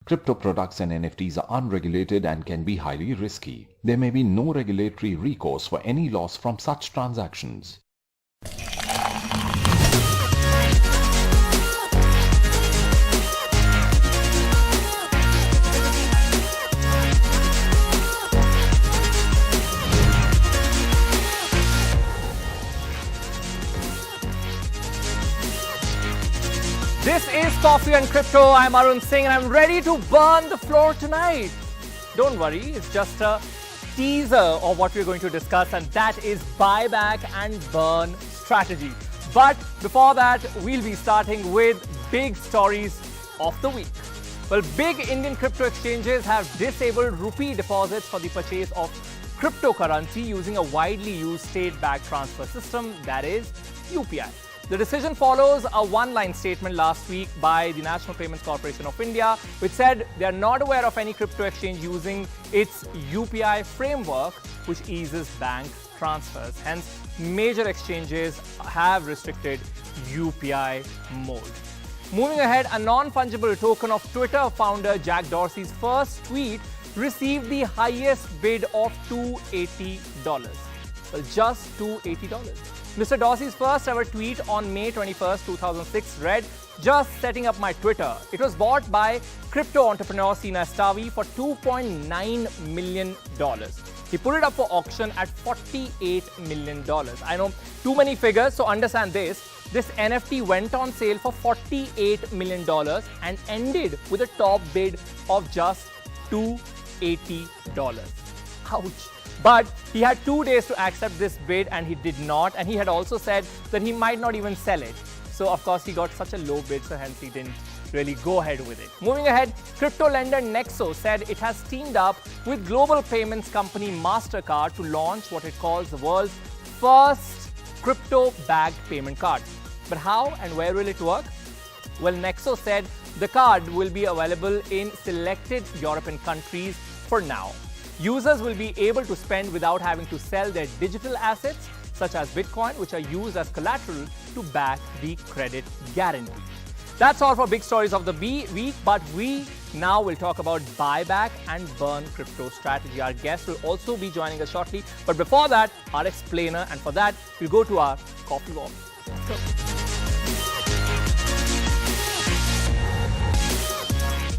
Crypto products and NFTs are unregulated and can be highly risky. There may be no regulatory recourse for any loss from such transactions. This is Coffee and Crypto. I'm Arun Singh and I'm ready to burn the floor tonight. Don't worry, it's just a teaser of what we're going to discuss, and that is buyback and burn strategy. But before that, we'll be starting with big stories of the week. Well, big Indian crypto exchanges have disabled rupee deposits for the purchase of cryptocurrency using a widely used state-backed transfer system, that is UPI. The decision follows a one-line statement last week by the National Payments Corporation of India, which said they are not aware of any crypto exchange using its UPI framework, which eases bank transfers. Hence, major exchanges have restricted UPI mode. Moving ahead, a non-fungible token of Twitter founder Jack Dorsey's first tweet received the highest bid of $280. Well, just $280. Mr. Dorsey's first ever tweet on May 21st, 2006 read, "Just setting up my Twitter." It was bought by crypto entrepreneur Sina Stavi for $2.9 million. He put it up for auction at $48 million. I know too many figures, so understand this. This NFT went on sale for $48 million and ended with a top bid of just $280. Ouch. But he had 2 days to accept this bid and he did not. And he had also said that he might not even sell it. So, of course, he got such a low bid, so hence he didn't really go ahead with it. Moving ahead, crypto lender Nexo said it has teamed up with global payments company MasterCard to launch what it calls the world's first crypto-backed payment card. But how and where will it work? Well, Nexo said the card will be available in selected European countries for now. Users will be able to spend without having to sell their digital assets, such as Bitcoin, which are used as collateral to back the credit guarantee. That's all for big stories of the week, but we now will talk about buyback and burn crypto strategy. Our guest will also be joining us shortly, but before that, our explainer, and for that, we'll go to our coffee walk. Let's go.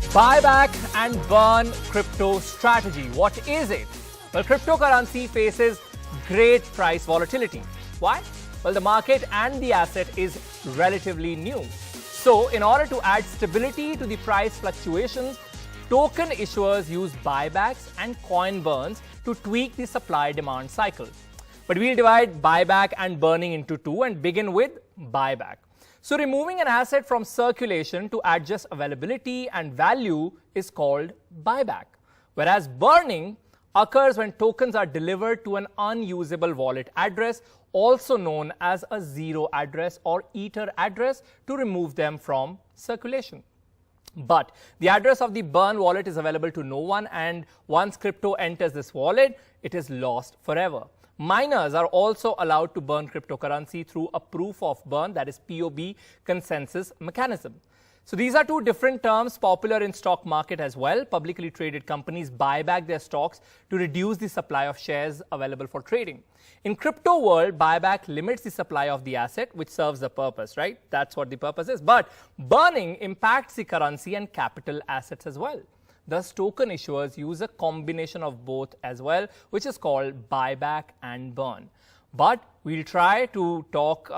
Buyback and burn crypto strategy. What is it? Well, cryptocurrency faces great price volatility. Why? Well, the market and the asset is relatively new. So, in order to add stability to the price fluctuations, token issuers use buybacks and coin burns to tweak the supply-demand cycle. But we'll divide buyback and burning into two and begin with buyback. So removing an asset from circulation to adjust availability and value is called buyback, whereas burning occurs when tokens are delivered to an unusable wallet address, also known as a zero address or Ether address, to remove them from circulation. But the address of the burn wallet is available to no one, and once crypto enters this wallet, it is lost forever. Miners are also allowed to burn cryptocurrency through a proof of burn, that is POB consensus mechanism. So these are two different terms popular in stock market as well. Publicly traded companies buy back their stocks to reduce the supply of shares available for trading. In crypto world, buyback limits the supply of the asset, which serves the purpose, right? That's what the purpose is. But burning impacts the currency and capital assets as well. Thus, token issuers use a combination of both as well, which is called buyback and burn. But we'll try to talk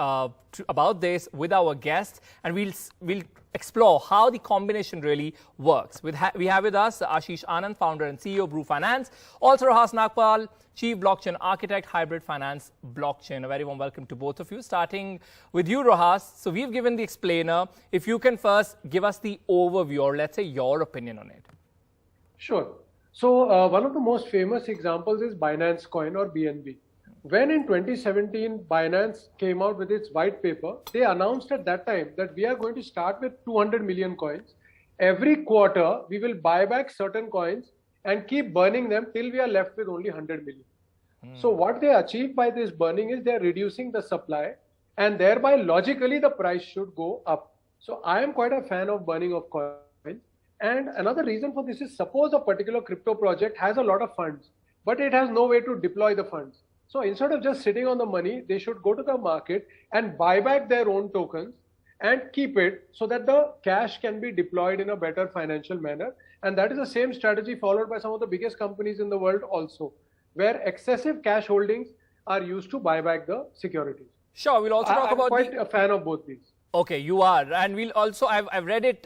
about this with our guests, and we'll explore how the combination really works. We have with us Ashish Anand, founder and CEO of Brew Finance, also Rohas Nagpal, Chief Blockchain Architect, Hybrid Finance Blockchain. A very warm welcome to both of you. Starting with you, Rohas. So we've given the explainer. If you can first give us the overview, or let's say your opinion on it. Sure. So one of the most famous examples is Binance Coin, or BNB. When in 2017 Binance came out with its white paper, they announced at that time that we are going to start with 200 million coins. Every quarter, we will buy back certain coins and keep burning them till we are left with only 100 million. So what they achieve by this burning is they are reducing the supply, and thereby logically the price should go up. So I am quite a fan of burning of coins. And another reason for this is, suppose a particular crypto project has a lot of funds, but it has no way to deploy the funds. So instead of just sitting on the money, they should go to the market and buy back their own tokens and keep it so that the cash can be deployed in a better financial manner. And that is the same strategy followed by some of the biggest companies in the world also, where excessive cash holdings are used to buy back the securities. Sure, we'll also talk I'm about quite a fan of both these. Okay, you are, and we'll also. I've read it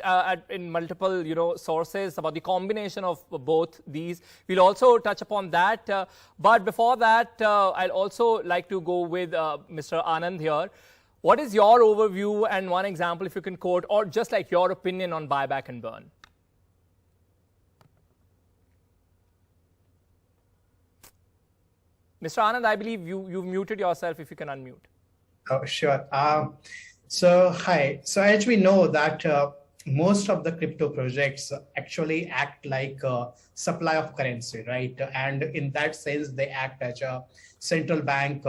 in multiple sources about the combination of both these. We'll also touch upon that. But before that, I'll also like to go with Mr. Anand here. What is your overview and one example, if you can quote, or just like your opinion on buyback and burn? Mr. Anand, I believe you've muted yourself. If you can unmute. Oh, sure. So, hi. So, as we know that most of the crypto projects actually act like a supply of currency, right? And in that sense, they act as a central bank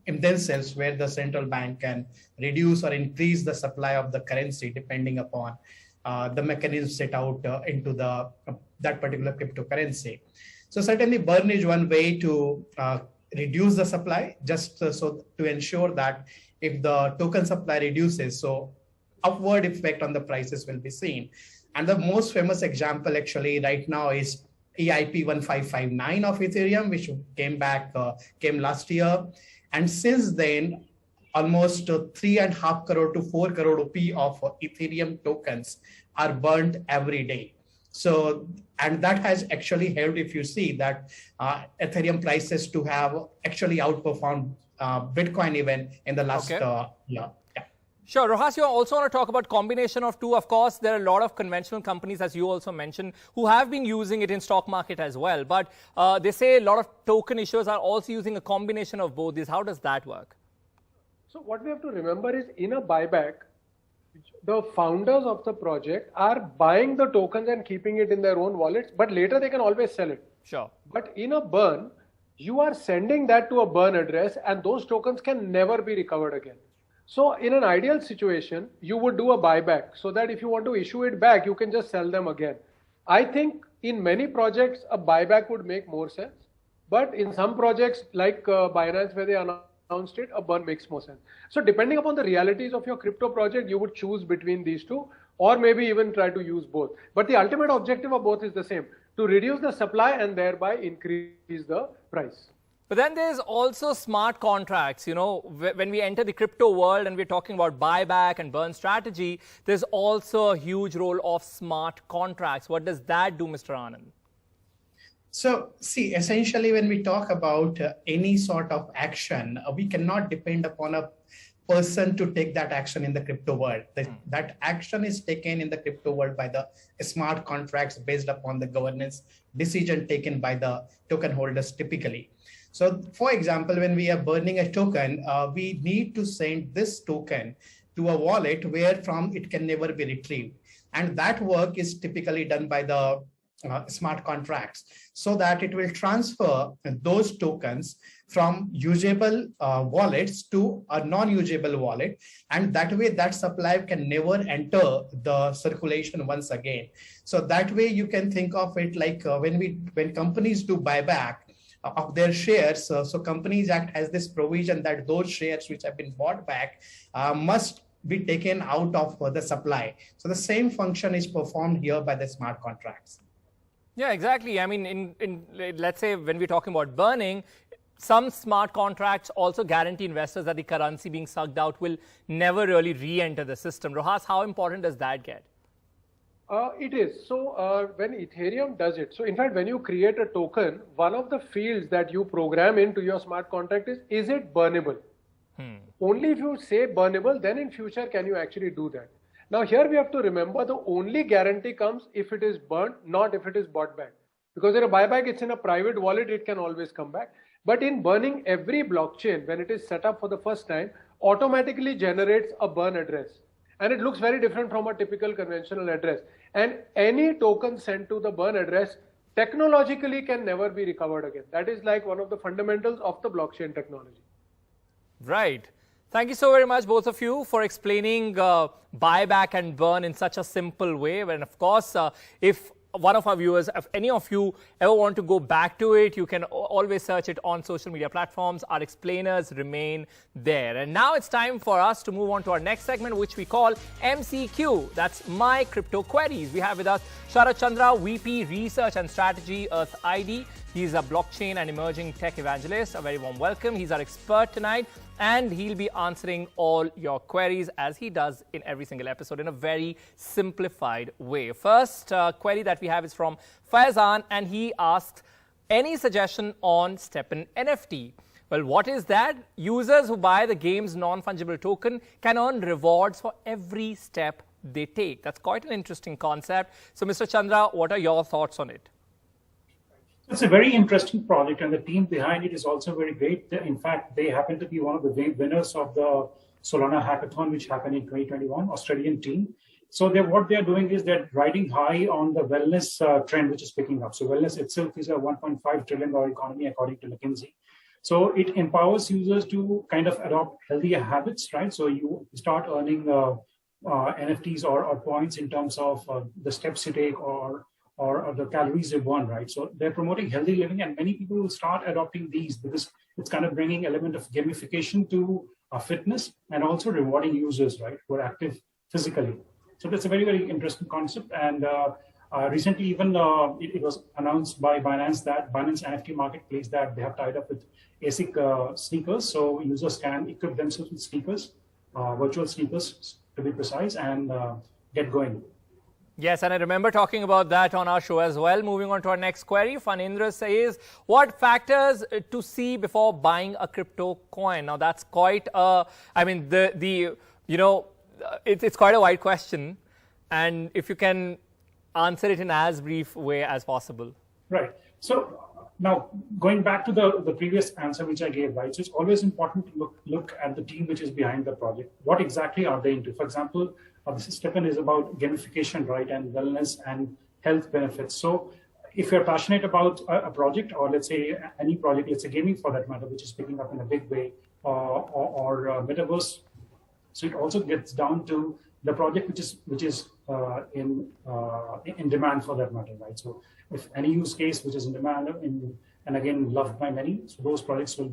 in themselves, where the central bank can reduce or increase the supply of the currency depending upon the mechanism set out into that particular cryptocurrency. So, certainly, burn is one way to reduce the supply, just so to ensure that if the token supply reduces, so upward effect on the prices will be seen. And the most famous example actually right now is EIP 1559 of Ethereum, which came last year. And since then, almost 3.5 crore to 4 crore rupee of Ethereum tokens are burnt every day. So, and that has actually helped, if you see that Ethereum prices to have actually outperformed Bitcoin even in the last year. Yeah. Sure. Rohas, you also want to talk about combination of two. Of course, there are a lot of conventional companies, as you also mentioned, who have been using it in stock market as well. But they say a lot of token issuers are also using a combination of both these. How does that work? So what we have to remember is, in a buyback, the founders of the project are buying the tokens and keeping it in their own wallets, but later they can always sell it. Sure. But in a burn, you are sending that to a burn address and those tokens can never be recovered again. So in an ideal situation, you would do a buyback so that if you want to issue it back, you can just sell them again. I think in many projects, a buyback would make more sense. But in some projects like Binance, where they announced it, a burn makes more sense. So depending upon the realities of your crypto project, you would choose between these two, or maybe even try to use both. But the ultimate objective of both is the same: to reduce the supply and thereby increase the price. But then there's also smart contracts. When we enter the crypto world and we're talking about buyback and burn strategy, there's also a huge role of smart contracts. What does that do, Mr. Anand? So, see, essentially, when we talk about any sort of action, we cannot depend upon a person to take that action in the crypto world. That action is taken in the crypto world by the smart contracts based upon the governance decision taken by the token holders typically. So, for example, when we are burning a token, we need to send this token to a wallet where from it can never be retrieved. And that work is typically done by the smart contracts, so that it will transfer those tokens from usable wallets to a non-usable wallet, and that way that supply can never enter the circulation once again. So that way you can think of it like when companies do buyback of their shares, so Companies Act has this provision that those shares which have been bought back must be taken out of the supply. So the same function is performed here by the smart contracts. Yeah, exactly. I mean, let's say when we're talking about burning, some smart contracts also guarantee investors that the currency being sucked out will never really re-enter the system. Rohas, how important does that get? It is. So when Ethereum does it, so in fact, when you create a token, one of the fields that you program into your smart contract is it burnable? Only if you say burnable, then in future can you actually do that. Now here we have to remember the only guarantee comes if it is burnt, not if it is bought back. Because in a buyback, it's in a private wallet, it can always come back. But in burning, every blockchain, when it is set up for the first time, automatically generates a burn address. And it looks very different from a typical conventional address. And any token sent to the burn address technologically can never be recovered again. That is like one of the fundamentals of the blockchain technology. Right. Thank you so very much, both of you, for explaining buyback and burn in such a simple way. And of course, if one of our viewers, if any of you ever want to go back to it, you can always search it on social media platforms. Our explainers remain there. And now it's time for us to move on to our next segment, which we call MCQ. That's My Crypto Queries. We have with us Sharat Chandra, VP Research and Strategy, Earth ID. He's a blockchain and emerging tech evangelist. A very warm welcome. He's our expert tonight, and he'll be answering all your queries as he does in every single episode in a very simplified way. First query that we have is from Faizan, and he asks, any suggestion on STEPN NFT? Well, what is that? Users who buy the game's non-fungible token can earn rewards for every step they take. That's quite an interesting concept. So, Mr. Chandra, what are your thoughts on it? It's a very interesting project, and the team behind it is also very great. In fact, they happen to be one of the winners of the Solana Hackathon, which happened in 2021, Australian team. So what they're doing is they're riding high on the wellness trend, which is picking up. So wellness itself is a $1.5 trillion economy, according to McKinsey. So it empowers users to kind of adopt healthier habits, right? So you start earning NFTs or points in terms of the steps you take or the calories you burn, right? So they're promoting healthy living, and many people will start adopting these because it's kind of bringing element of gamification to fitness and also rewarding users, right, who are active physically. So that's a very, very interesting concept. And recently, even it was announced by Binance that Binance NFT Marketplace that they have tied up with ASIC sneakers, so users can equip themselves with sneakers, virtual sneakers to be precise, and get going. Yes, and I remember talking about that on our show as well. Moving on to our next query, Fanendra says, what factors to see before buying a crypto coin? Now, that's quite it's quite a wide question. And if you can answer it in as brief way as possible. Right. So now going back to the previous answer which I gave, right? So it's always important to look at the team which is behind the project. What exactly are they into? For example, this STEPN is about gamification, right, and wellness and health benefits. So if you're passionate about a project, or let's say any project, let's say gaming for that matter, which is picking up in a big way, or metaverse, so it also gets down to the project which is in demand for that matter, right? So if any use case which is in demand and again loved by many, so those projects will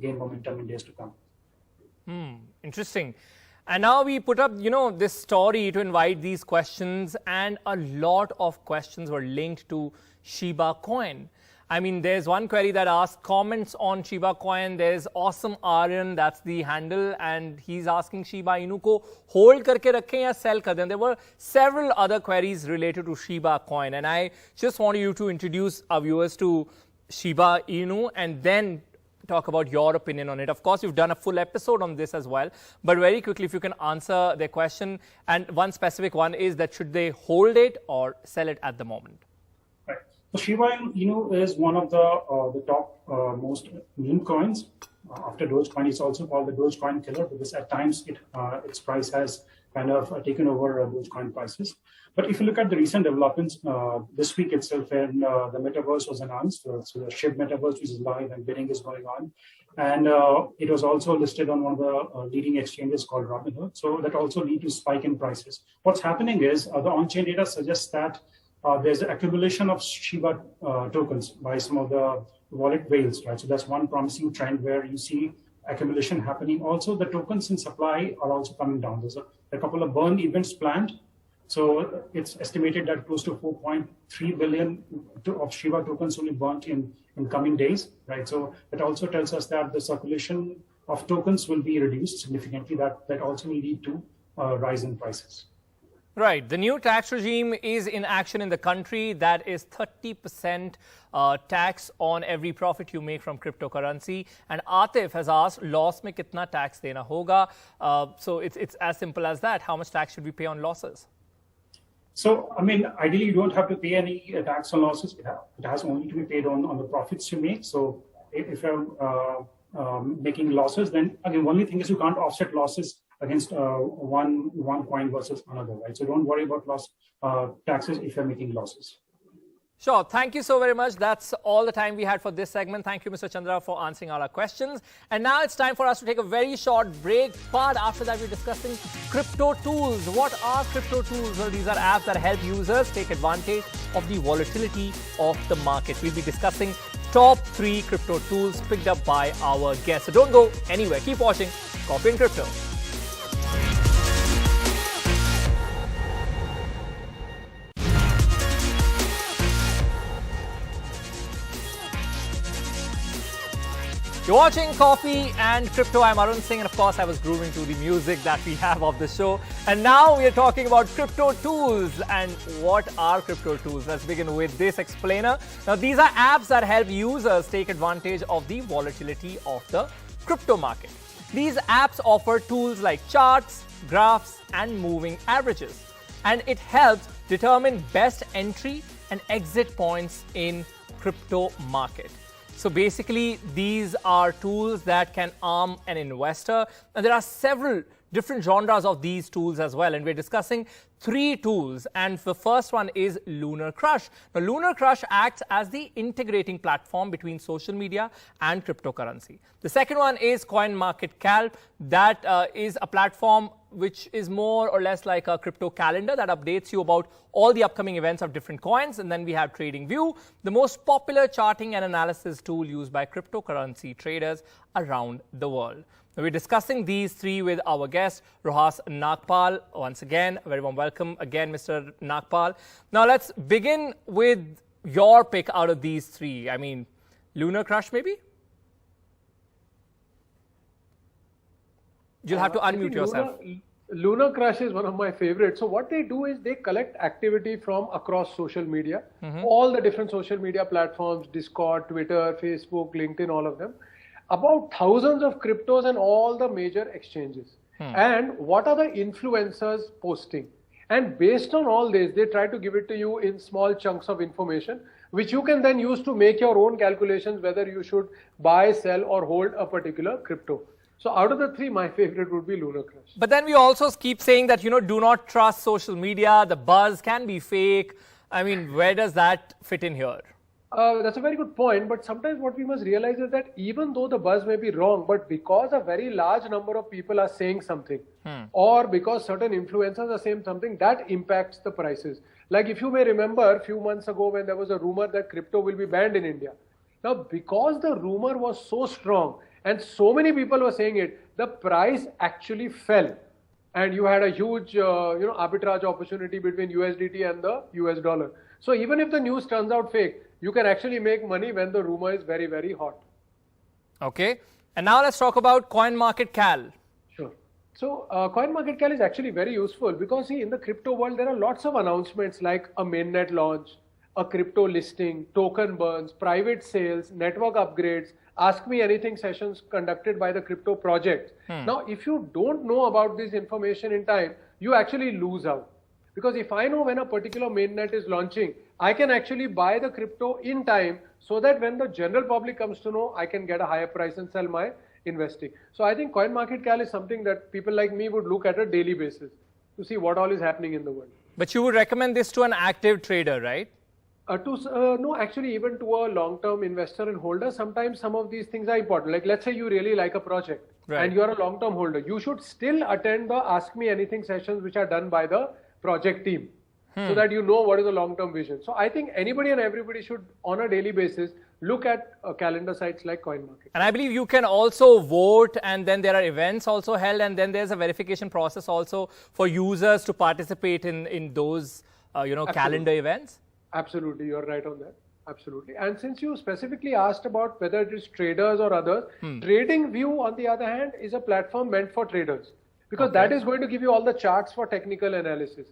gain momentum in days to come. Interesting. And now we put up, this story to invite these questions, and a lot of questions were linked to Shiba Coin. I mean, there's one query that asks comments on Shiba Coin. There's Awesome Aryan, that's the handle, and he's asking Shiba Inu ko hold karke rakhe ya sell kar dein. There were several other queries related to Shiba Coin, and I just want you to introduce our viewers to Shiba Inu and then talk about your opinion on it. Of course, you've done a full episode on this as well, but very quickly, if you can answer their question. And one specific one is that should they hold it or sell it at the moment? Right. So Shiba Inu is one of the top most meme coins. After Dogecoin, it's also called the Dogecoin killer because at times its price has kind of taken over Dogecoin prices. But if you look at the recent developments, this week itself, and the metaverse was announced. So the SHIB metaverse, which is live and bidding is going on. And it was also listed on one of the leading exchanges called Robinhood. So that also lead to spike in prices. What's happening is the on-chain data suggests that there's an accumulation of Shiba tokens by some of the wallet whales, right? So that's one promising trend where you see accumulation happening. Also, the tokens in supply are also coming down. There's a couple of burn events planned. So it's estimated that close to 4.3 billion of Shiba tokens will be burnt in coming days, right? So that also tells us that the circulation of tokens will be reduced significantly. That also will lead to a rise in prices. Right. The new tax regime is in action in the country. That is 30% tax on every profit you make from cryptocurrency. And Atif has asked, loss mein kitna tax dena hoga? So it's as simple as that. How much tax should we pay on losses? So, I mean, ideally, you don't have to pay any tax on losses. It has only to be paid on the profits you make. So if you're making losses, then again, only thing is you can't offset losses against one coin versus another, right? So don't worry about taxes if you're making losses. Sure. Thank you so very much. That's all the time we had for this segment. Thank you, Mr. Chandra, for answering all our questions. And now it's time for us to take a very short break. But after that, we're discussing crypto tools. What are crypto tools? Well, these are apps that help users take advantage of the volatility of the market. We'll be discussing top 3 crypto tools picked up by our guests. So don't go anywhere. Keep watching Coffee and Crypto. You're watching Coffee and Crypto. I'm Arun Singh, and of course, I was grooving to the music that we have of the show. And now we are talking about crypto tools. And what are crypto tools? Let's begin with this explainer. Now, these are apps that help users take advantage of the volatility of the crypto market. These apps offer tools like charts, graphs, and moving averages. And it helps determine best entry and exit points in crypto market. So basically, these are tools that can arm an investor. And there are several different genres of these tools as well. And we're discussing 3 tools. And the first one is Lunar Crush. Now, Lunar Crush acts as the integrating platform between social media and cryptocurrency. The second one is CoinMarketCal. That is a platform which is more or less like a crypto calendar that updates you about all the upcoming events of different coins. And then we have TradingView, the most popular charting and analysis tool used by cryptocurrency traders around the world. Now, we're discussing these 3 with our guest, Rohas Nagpal. Once again, a very warm welcome again, Mr. Nagpal. Now, let's begin with your pick out of these 3. I mean, Lunar Crush maybe? You'll have to unmute yourself. Lunar Crush is one of my favorites. So what they do is they collect activity from across social media, all the different social media platforms, Discord, Twitter, Facebook, LinkedIn, all of them, about thousands of cryptos and all the major exchanges. And what are the influencers posting? And based on all this, they try to give it to you in small chunks of information, which you can then use to make your own calculations whether you should buy, sell, or hold a particular crypto. So out of the 3, my favorite would be Lunar Crush. But then we also keep saying that, do not trust social media. The buzz can be fake. I mean, where does that fit in here? That's a very good point. But sometimes what we must realize is that even though the buzz may be wrong, but because a very large number of people are saying something, or because certain influencers are saying something, that impacts the prices. Like if you may remember a few months ago when there was a rumor that crypto will be banned in India. Now, because the rumor was so strong, and so many people were saying it, the price actually fell. And you had a huge, arbitrage opportunity between USDT and the US dollar. So even if the news turns out fake, you can actually make money when the rumor is very, very hot. Okay. And now let's talk about CoinMarketCal. Sure. So CoinMarketCal is actually very useful because see, in the crypto world, there are lots of announcements like a mainnet launch, a crypto listing, token burns, private sales, network upgrades, Ask Me Anything sessions conducted by the crypto project. Now, if you don't know about this information in time, you actually lose out. Because if I know when a particular mainnet is launching, I can actually buy the crypto in time so that when the general public comes to know, I can get a higher price and sell my investing. So I think CoinMarketCal is something that people like me would look at a daily basis to see what all is happening in the world. But you would recommend this to an active trader, right? No, actually, even to a long-term investor and holder, sometimes some of these things are important. Like, let's say you really like a project and you're a long-term holder. You should still attend the Ask Me Anything sessions, which are done by the project team, so that you know what is the long-term vision. So I think anybody and everybody should, on a daily basis, look at calendar sites like CoinMarket. And I believe you can also vote, and then there are events also held, and then there's a verification process also for users to participate in those, calendar events. Absolutely, you're right on that. Absolutely. And since you specifically asked about whether it is traders or others, TradingView, on the other hand, is a platform meant for traders because that is going to give you all the charts for technical analysis.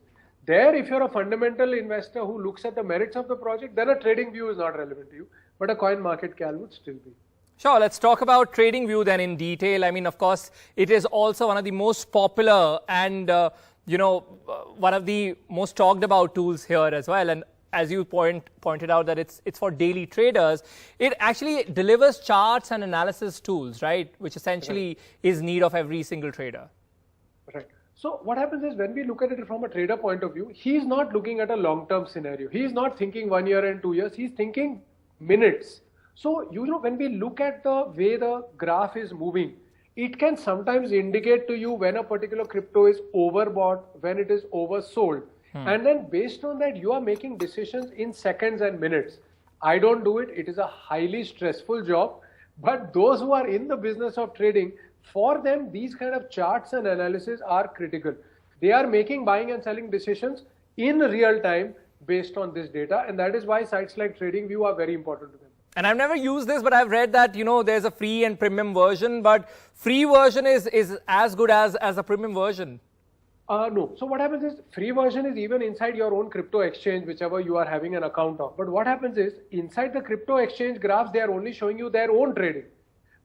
There, if you're a fundamental investor who looks at the merits of the project, then a TradingView is not relevant to you, but a CoinMarketCal would still be. Sure, let's talk about TradingView then in detail. I mean, of course, it is also one of the most popular and, one of the most talked about tools here as well. And as you pointed out that it's for daily traders, it actually delivers charts and analysis tools, right? Which essentially is need of every single trader. Right. So what happens is when we look at it from a trader point of view, he's not looking at a long-term scenario. He's not thinking 1 year and 2 years. He's thinking minutes. So, when we look at the way the graph is moving, it can sometimes indicate to you when a particular crypto is overbought, when it is oversold. And then based on that, you are making decisions in seconds and minutes. I don't do it. It is a highly stressful job. But those who are in the business of trading, for them, these kind of charts and analysis are critical. They are making buying and selling decisions in real time based on this data. And that is why sites like TradingView are very important to them. And I've never used this, but I've read that, there's a free and premium version, but free version is as good as a premium version. No. So what happens is free version is even inside your own crypto exchange, whichever you are having an account of. But what happens is inside the crypto exchange graphs, they are only showing you their own trading.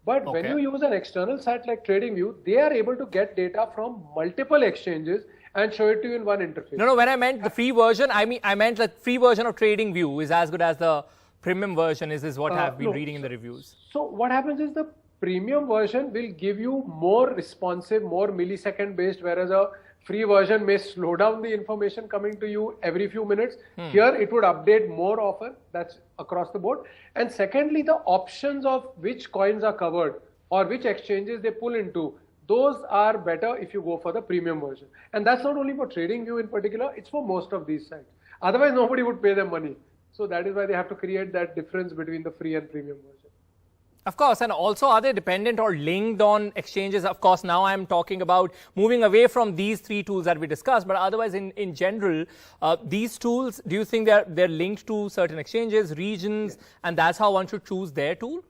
But when you use an external site like TradingView, they are able to get data from multiple exchanges and show it to you in one interface. No, when I meant the free version, I meant the free version of TradingView is as good as the premium version is what I've been reading in the reviews. So what happens is the premium version will give you more responsive, more millisecond based, whereas a free version may slow down the information coming to you every few minutes. Here it would update more often. That's across the board. And secondly, the options of which coins are covered or which exchanges they pull into, those are better if you go for the premium version. And that's not only for TradingView in particular, it's for most of these sites. Otherwise, nobody would pay them money. So that is why they have to create that difference between the free and premium version. Of course, and also are they dependent or linked on exchanges? Of course, now I'm talking about moving away from these three tools that we discussed, but otherwise in general, these tools, do you think they're linked to certain exchanges, regions, and that's how one should choose their tool?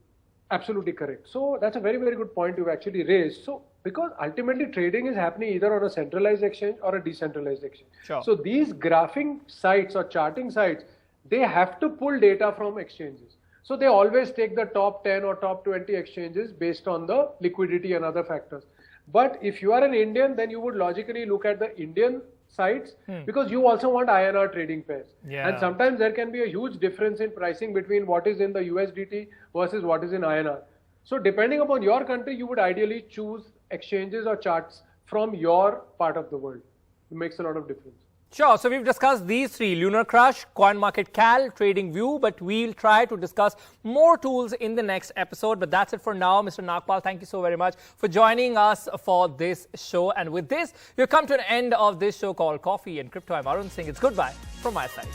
Absolutely correct. So that's a very, very good point you've actually raised. So because ultimately trading is happening either on a centralized exchange or a decentralized exchange. Sure. So these graphing sites or charting sites, they have to pull data from exchanges. So they always take the top 10 or top 20 exchanges based on the liquidity and other factors. But if you are an Indian, then you would logically look at the Indian sites because you also want INR trading pairs. Yeah. And sometimes there can be a huge difference in pricing between what is in the USDT versus what is in INR. So depending upon your country, you would ideally choose exchanges or charts from your part of the world. It makes a lot of difference. Sure. So we've discussed these three, Lunar Crush, CoinMarketCal, TradingView, but we'll try to discuss more tools in the next episode. But that's it for now. Mr. Nagpal, thank you so very much for joining us for this show. And with this, we've come to an end of this show called Coffee and Crypto. I'm Arun Singh. It's goodbye from my side.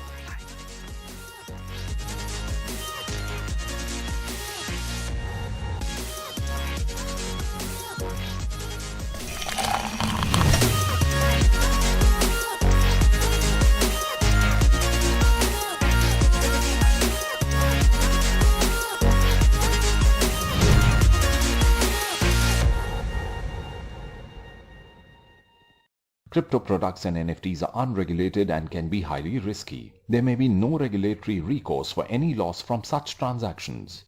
Crypto products and NFTs are unregulated and can be highly risky. There may be no regulatory recourse for any loss from such transactions.